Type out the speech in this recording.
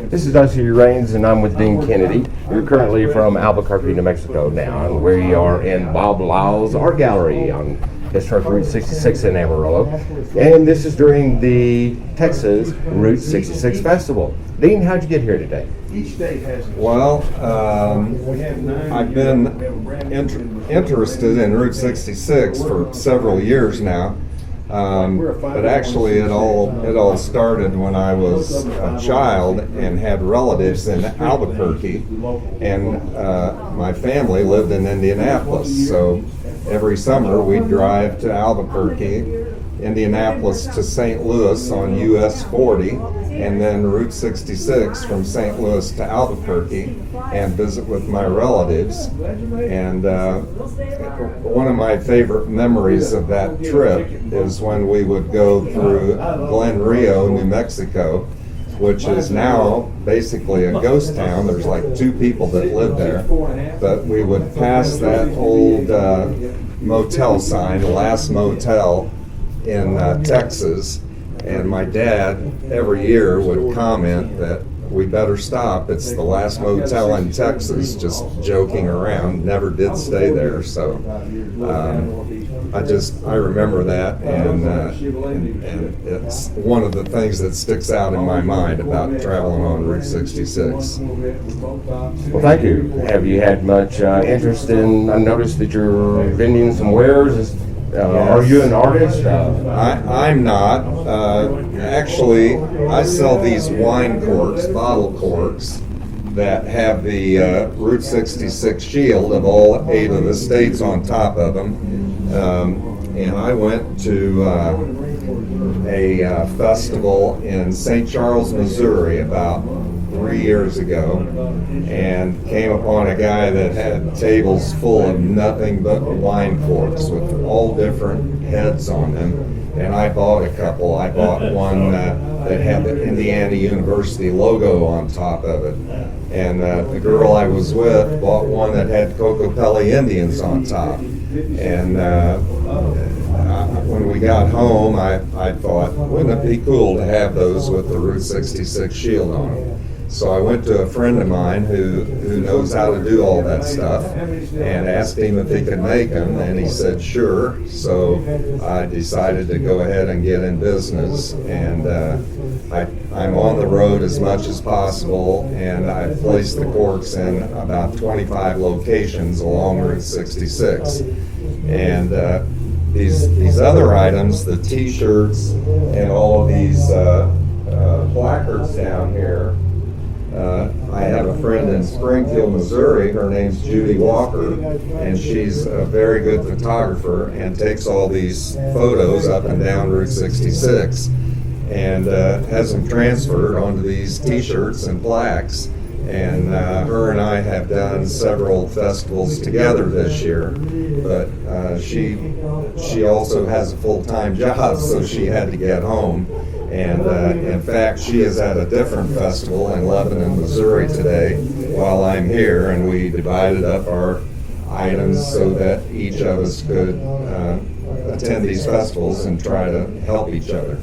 This is Dusty Rains, and I'm with Dean Kennedy. You're currently from Albuquerque, New Mexico now, and we are in Bob Lyle's Art Gallery on TShirts Route 66 in Amarillo. And this is during the Texas Route 66 Festival. Dean, how'd you get here today? Well, I've been interested in Route 66 for several years now. But actually it all started when I was a child and had relatives in Albuquerque, and my family lived in Indianapolis, so every summer we'd drive to Albuquerque, Indianapolis to St. Louis on US 40, and then Route 66 from St. Louis to Albuquerque and visit with my relatives. And one of my favorite memories of that trip is when we would go through Glen Rio, New Mexico, which is now basically a ghost town. There's like 2 people that live there. But we would pass that old motel sign, the last motel in Texas, and my dad every year would comment that we better stop. It's the last motel in Texas, just joking around. Never did stay there, so I remember that, and it's one of the things that sticks out in my mind about traveling on Route 66. Well, thank you. Have you had much interest in? I noticed that you're vending some wares. Are you an artist? I'm not. Actually, I sell these wine corks, bottle corks, that have the Route 66 shield of all 8 of the states on top of them. And I went to a festival in St. Charles, Missouri about 3 years ago, and came upon a guy that had tables full of nothing but wine corks with all different heads on them, and I bought a couple. I bought one that had the Indiana University logo on top of it, and the girl I was with bought one that had Cocopelli Indians on top. And when we got home, I thought, wouldn't it be cool to have those with the Route 66 shield on them? So I went to a friend of mine who knows how to do all that stuff and asked him if he could make them, and he said sure. So I decided to go ahead and get in business, and I'm on the road as much as possible, and I've placed the corks in about 25 locations along Route 66. And these other items, the T-shirts and all of these placards down here, I have a friend in Springfield, Missouri. Her name's Judy Walker, and she's a very good photographer and takes all these photos up and down Route 66 and has them transferred onto these T-shirts and plaques. And her and I have done several festivals together this year, but she also has a full-time job, so she had to get home. And in fact, she is at a different festival in Lebanon, Missouri today while I'm here, and we divided up our items so that each of us could attend these festivals and try to help each other.